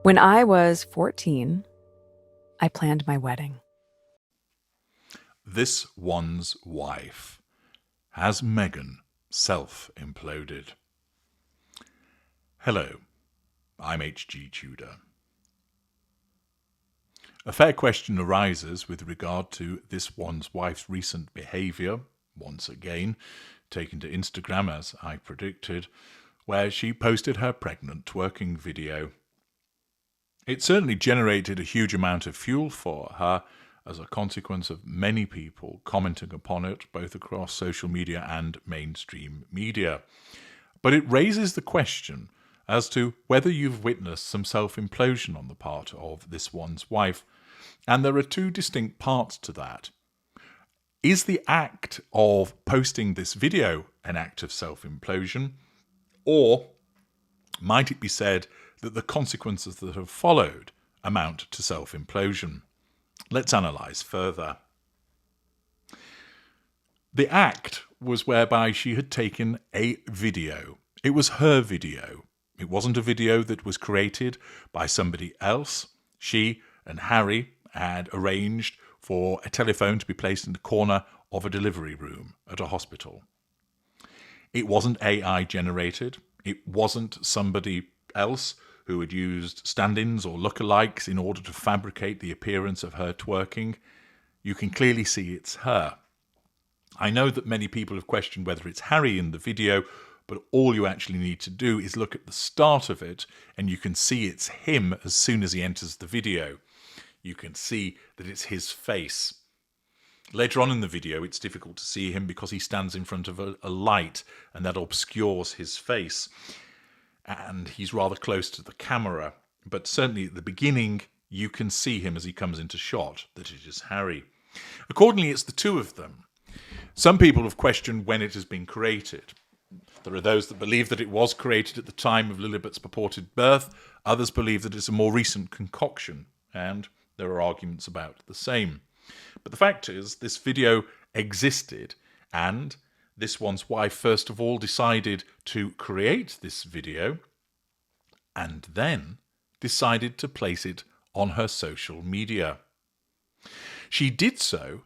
When I was 14, I planned my wedding. This one's wife. Has Meghan self-imploded? Hello, I'm hgTudor. A fair question arises with regard to this one's wife's recent behaviour, once again, taken to Instagram as I predicted, where she posted her pregnant twerking video. It certainly generated a huge amount of fuel for her as a consequence of many people commenting upon it, both across social media and mainstream media. But it raises the question as to whether you've witnessed some self-implosion on the part of this one's wife. And there are two distinct parts to that. Is the act of posting this video an act of self-implosion? Or might it be said that the consequences that have followed amount to self-implosion? Let's analyse further. The act was whereby she had taken a video. It was her video. It wasn't a video that was created by somebody else. She and Harry had arranged for a telephone to be placed in the corner of a delivery room at a hospital. It wasn't AI generated. It wasn't somebody else who had used stand-ins or lookalikes in order to fabricate the appearance of her twerking. You can clearly see it's her. I know that many people have questioned whether it's Harry in the video, but all you actually need to do is look at the start of it and you can see it's him as soon as he enters the video. You can see that it's his face. Later on in the video, it's difficult to see him because he stands in front of a light and that obscures his face. And he's rather close to the camera. But certainly at the beginning, you can see him as he comes into shot, that it is Harry. Accordingly, it's the two of them. Some people have questioned when it has been created. There are those that believe that it was created at the time of Lilibet's purported birth. Others believe that it's a more recent concoction. And there are arguments about the same. But the fact is, this video existed, and this one's wife first of all decided to create this video, and then decided to place it on her social media. She did so,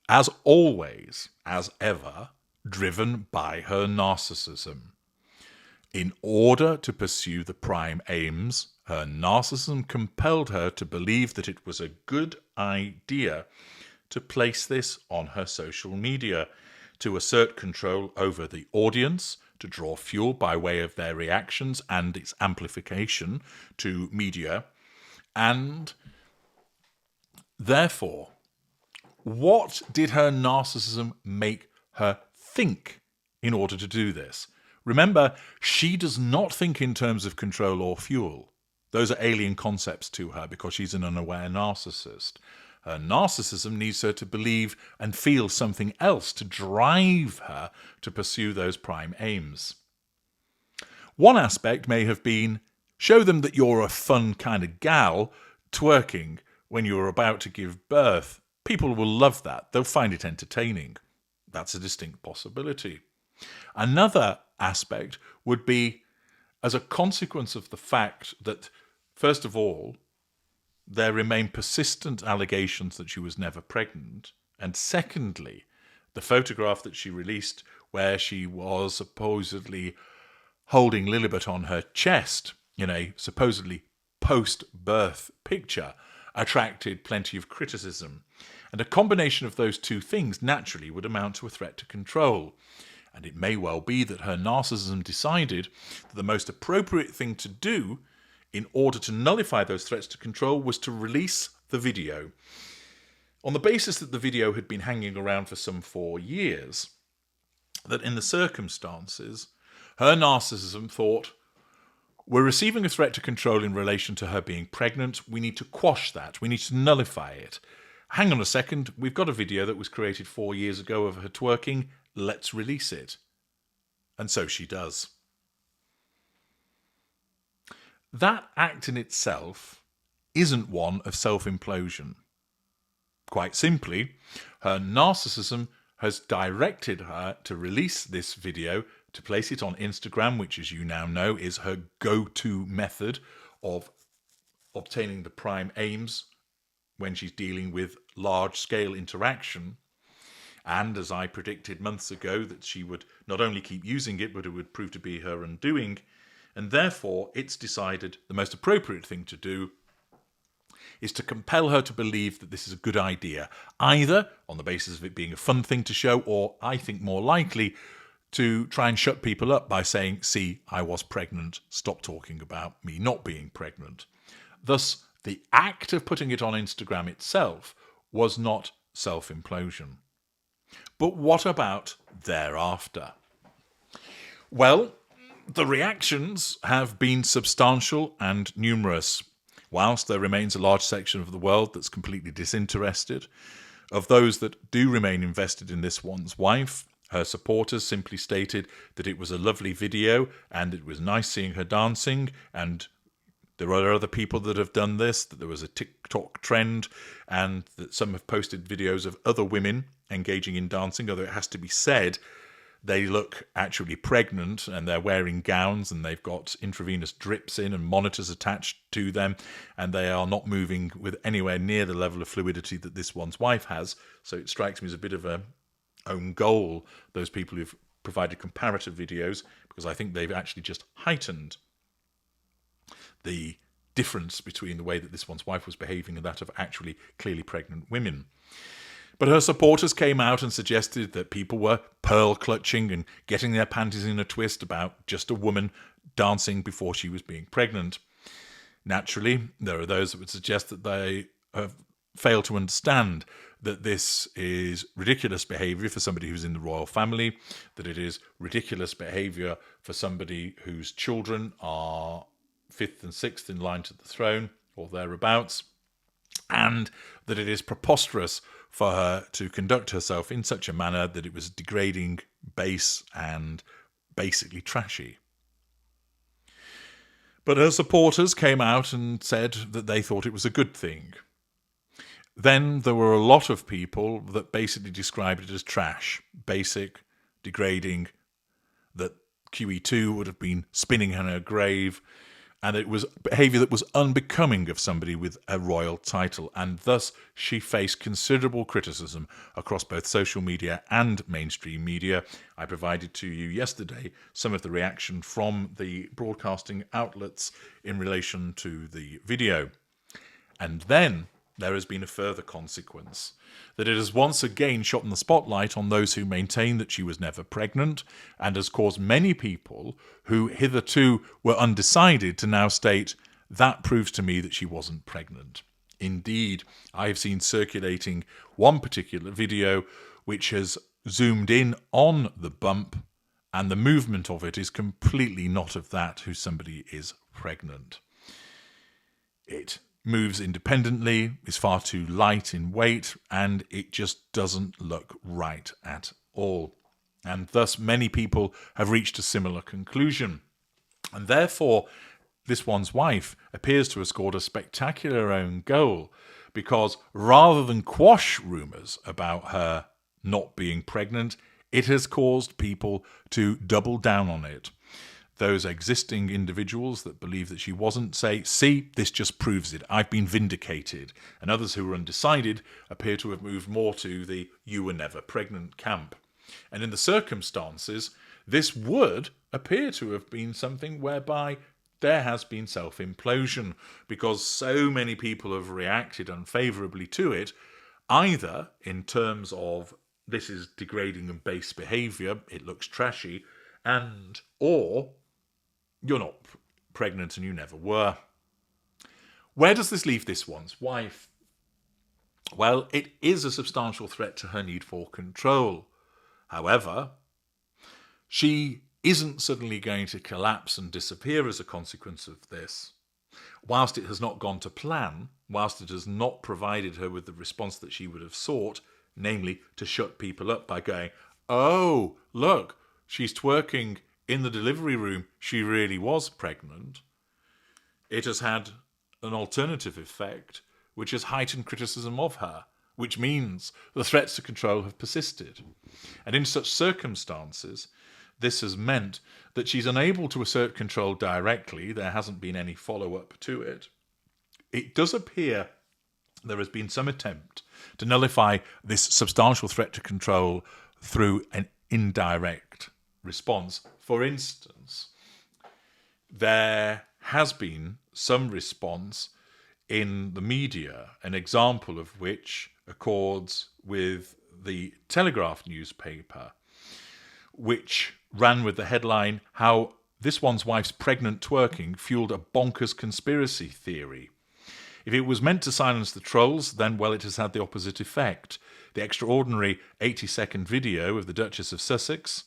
as always, as ever, driven by her narcissism. In order to pursue the prime aims, her narcissism compelled her to believe that it was a good idea to place this on her social media, to assert control over the audience, to draw fuel by way of their reactions and its amplification to media. And therefore, what did her narcissism make her think in order to do this? Remember, she does not think in terms of control or fuel. Those are alien concepts to her because she's an unaware narcissist. Her narcissism needs her to believe and feel something else to drive her to pursue those prime aims. One aspect may have been, show them that you're a fun kind of gal twerking when you're about to give birth. People will love that. They'll find it entertaining. That's a distinct possibility. Another aspect would be as a consequence of the fact that, first of all, there remain persistent allegations that she was never pregnant, and secondly, the photograph that she released where she was supposedly holding Lilibet on her chest in a supposedly post-birth picture attracted plenty of criticism. And a combination of those two things naturally would amount to a threat to control. And it may well be that her narcissism decided that the most appropriate thing to do in order to nullify those threats to control was to release the video. On the basis that the video had been hanging around for some 4 years, that in the circumstances, her narcissism thought, we're receiving a threat to control in relation to her being pregnant, we need to quash that, we need to nullify it. Hang on a second, we've got a video that was created 4 years ago of her twerking, let's release it. And so she does. That act in itself isn't one of self-implosion. Quite simply, her narcissism has directed her to release this video, to place it on Instagram, which, as you now know, is her go-to method of obtaining the prime aims when she's dealing with large-scale interaction. And as I predicted months ago, that she would not only keep using it, but it would prove to be her undoing. And therefore, it's decided the most appropriate thing to do is to compel her to believe that this is a good idea, either on the basis of it being a fun thing to show, or, I think more likely, to try and shut people up by saying, see, I was pregnant, stop talking about me not being pregnant. Thus, the act of putting it on Instagram itself was not self-implosion. But what about thereafter? Well, the reactions have been substantial and numerous. Whilst there remains a large section of the world that's completely disinterested, of those that do remain invested in this one's wife, her supporters simply stated that it was a lovely video and it was nice seeing her dancing, and there are other people that have done this, that there was a TikTok trend, and that some have posted videos of other women engaging in dancing, although it has to be said they look actually pregnant and they're wearing gowns and they've got intravenous drips in and monitors attached to them, and they are not moving with anywhere near the level of fluidity that this one's wife has. So it strikes me as a bit of a own goal, those people who've provided comparative videos, because I think they've actually just heightened the difference between the way that this one's wife was behaving and that of actually clearly pregnant women. But her supporters came out and suggested that people were pearl clutching and getting their panties in a twist about just a woman dancing before she was being pregnant. Naturally, there are those that would suggest that they have failed to understand that this is ridiculous behaviour for somebody who's in the royal family, that it is ridiculous behaviour for somebody whose children are 5th and 6th in line to the throne, or thereabouts, and that it is preposterous for her to conduct herself in such a manner that it was degrading, base, and basically trashy. But her supporters came out and said that they thought it was a good thing. Then there were a lot of people that basically described it as trash, basic, degrading, that QE2 would have been spinning in her grave, and it was behaviour that was unbecoming of somebody with a royal title, and thus she faced considerable criticism across both social media and mainstream media. I provided to you yesterday some of the reaction from the broadcasting outlets in relation to the video. And then there has been a further consequence, that it has once again shone the spotlight on those who maintain that she was never pregnant, and has caused many people who hitherto were undecided to now state, that proves to me that she wasn't pregnant. Indeed, I have seen circulating one particular video which has zoomed in on the bump, and the movement of it is completely not of that who somebody is pregnant. It moves independently, is far too light in weight, and it just doesn't look right at all. And thus many people have reached a similar conclusion. And therefore, this one's wife appears to have scored a spectacular own goal, because rather than quash rumours about her not being pregnant, it has caused people to double down on it. Those existing individuals that believe that she wasn't say, see, this just proves it, I've been vindicated. And others who were undecided appear to have moved more to the you were never pregnant camp. And in the circumstances, this would appear to have been something whereby there has been self-implosion, because so many people have reacted unfavourably to it, either in terms of this is degrading and base behaviour, it looks trashy, and or you're not pregnant and you never were. Where does this leave this one's wife? Well, it is a substantial threat to her need for control. However, she isn't suddenly going to collapse and disappear as a consequence of this. Whilst it has not gone to plan, whilst it has not provided her with the response that she would have sought, namely to shut people up by going, oh, look, she's twerking in the delivery room, she really was pregnant, it has had an alternative effect, which has heightened criticism of her, which means the threats to control have persisted. And in such circumstances, this has meant that she's unable to assert control directly, there hasn't been any follow-up to it, it does appear there has been some attempt to nullify this substantial threat to control through an indirect response. For instance, there has been some response in the media, an example of which accords with the Telegraph newspaper, which ran with the headline, "How This One's Wife's Pregnant Twerking Fueled a Bonkers Conspiracy Theory." If it was meant to silence the trolls, then, well, it has had the opposite effect. The extraordinary 80-second video of the Duchess of Sussex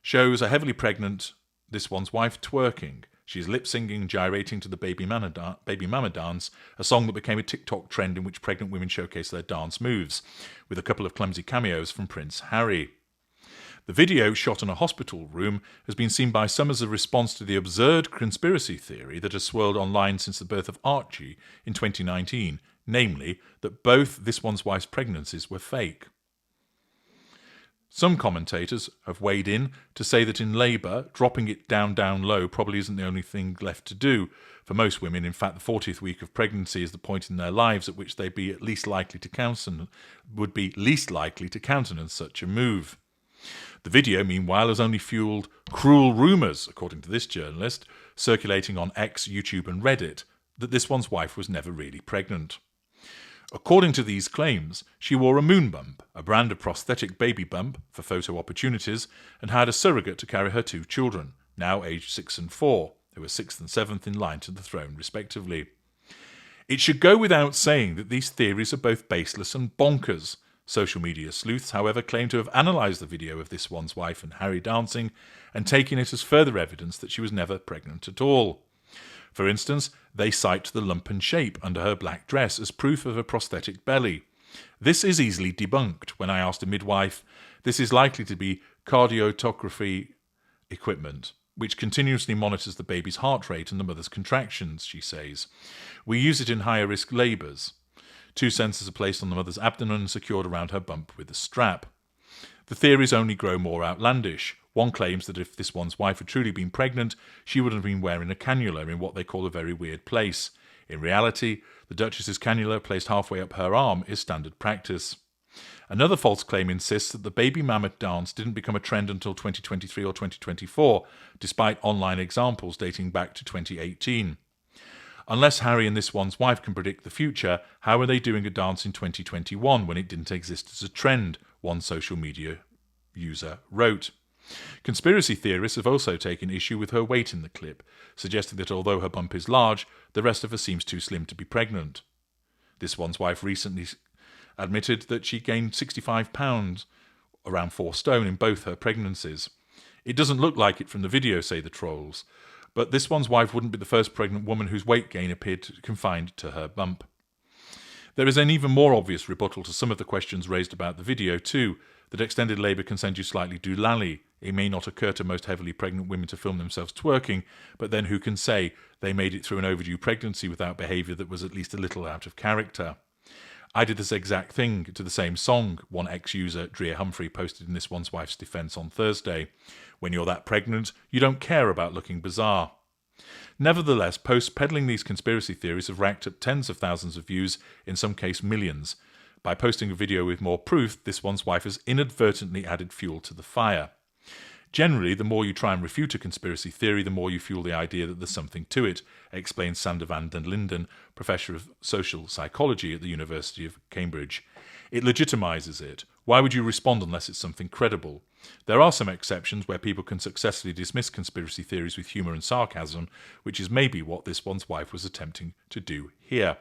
shows a heavily pregnant This One's Wife twerking. She's lip-singing, gyrating to the Baby Mama Dance, a song that became a TikTok trend in which pregnant women showcase their dance moves, with a couple of clumsy cameos from Prince Harry. The video, shot in a hospital room, has been seen by some as a response to the absurd conspiracy theory that has swirled online since the birth of Archie in 2019, namely that both This One's Wife's pregnancies were fake. Some commentators have weighed in to say that in labour, dropping it down low probably isn't the only thing left to do. For most women, in fact, the 40th week of pregnancy is the point in their lives at which they'd be least likely to countenance such a move. The video, meanwhile, has only fueled cruel rumours, according to this journalist, circulating on X, YouTube and Reddit, that This One's Wife was never really pregnant. According to these claims, she wore a moon bump, a brand of prosthetic baby bump for photo opportunities, and had a surrogate to carry her 2 children, now aged 6 and 4, who were 6th and 7th in line to the throne, respectively. It should go without saying that these theories are both baseless and bonkers. Social media sleuths, however, claim to have analysed the video of This One's Wife and Harry dancing and taken it as further evidence that she was never pregnant at all. For instance, they cite the lumpen shape under her black dress as proof of a prosthetic belly. This is easily debunked. When I asked a midwife, this is likely to be cardiotography equipment, which continuously monitors the baby's heart rate and the mother's contractions, she says. We use it in higher risk labours. 2 sensors are placed on the mother's abdomen and secured around her bump with a strap. The theories only grow more outlandish. One claims that if This One's Wife had truly been pregnant, she would have been wearing a cannula in what they call a very weird place. In reality, the Duchess's cannula placed halfway up her arm is standard practice. Another false claim insists that the baby mammoth dance didn't become a trend until 2023 or 2024, despite online examples dating back to 2018. Unless Harry and This One's Wife can predict the future, how are they doing a dance in 2021 when it didn't exist as a trend, one social media user wrote. Conspiracy theorists have also taken issue with her weight in the clip, suggesting that although her bump is large, the rest of her seems too slim to be pregnant. This One's Wife recently admitted that she gained 65 pounds, around 4 stone, in both her pregnancies. It doesn't look like it from the video, say the trolls, but This One's Wife wouldn't be the first pregnant woman whose weight gain appeared confined to her bump. There is an even more obvious rebuttal to some of the questions raised about the video too, that extended labour can send you slightly doolally. It may not occur to most heavily pregnant women to film themselves twerking, but then who can say they made it through an overdue pregnancy without behaviour that was at least a little out of character? I did this exact thing to the same song, one ex-user, Drea Humphrey, posted in This One's Wife's defence on Thursday. When you're that pregnant, you don't care about looking bizarre. Nevertheless, posts peddling these conspiracy theories have racked up tens of thousands of views, in some cases millions. By posting a video with more proof, This One's Wife has inadvertently added fuel to the fire. Generally, the more you try and refute a conspiracy theory, the more you fuel the idea that there's something to it, explains Sander van den Linden, Professor of Social Psychology at the University of Cambridge. It legitimizes it. Why would you respond unless it's something credible? There are some exceptions where people can successfully dismiss conspiracy theories with humour and sarcasm, which is maybe what This One's Wife was attempting to do here.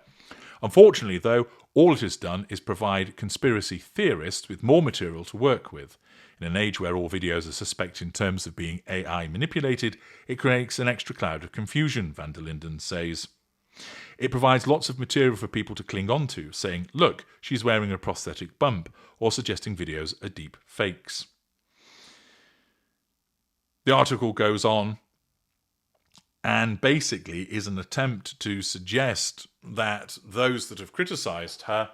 Unfortunately, though, all it has done is provide conspiracy theorists with more material to work with. In an age where all videos are suspect in terms of being AI manipulated, it creates an extra cloud of confusion, van der Linden says. It provides lots of material for people to cling on to, saying, look, she's wearing a prosthetic bump, or suggesting videos are deep fakes. The article goes on and basically is an attempt to suggest that those that have criticised her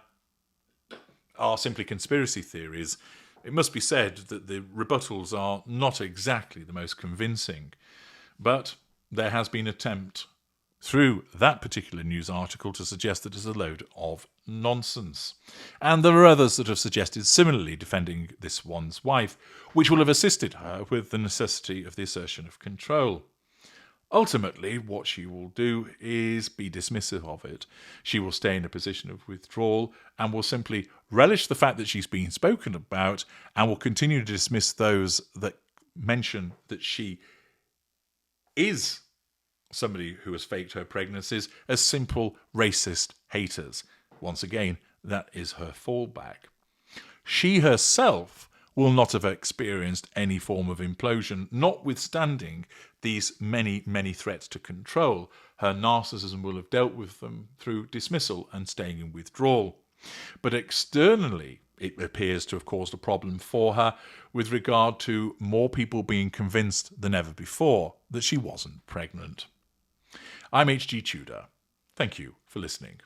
are simply conspiracy theories. It must be said that the rebuttals are not exactly the most convincing, but there has been an attempt through that particular news article to suggest that it's a load of nonsense. And there are others that have suggested similarly defending this one's wife, which will have assisted her with the necessity of the assertion of control. Ultimately, what she will do is be dismissive of it. She will stay in a position of withdrawal and will simply relish the fact that she's being spoken about and will continue to dismiss those that mention that she is somebody who has faked her pregnancies as simple racist haters. Once again, that is her fallback. She herself will not have experienced any form of implosion, notwithstanding these many, many threats to control. Her narcissism will have dealt with them through dismissal and staying in withdrawal. But externally, it appears to have caused a problem for her with regard to more people being convinced than ever before that she wasn't pregnant. I'm H.G. Tudor. Thank you for listening.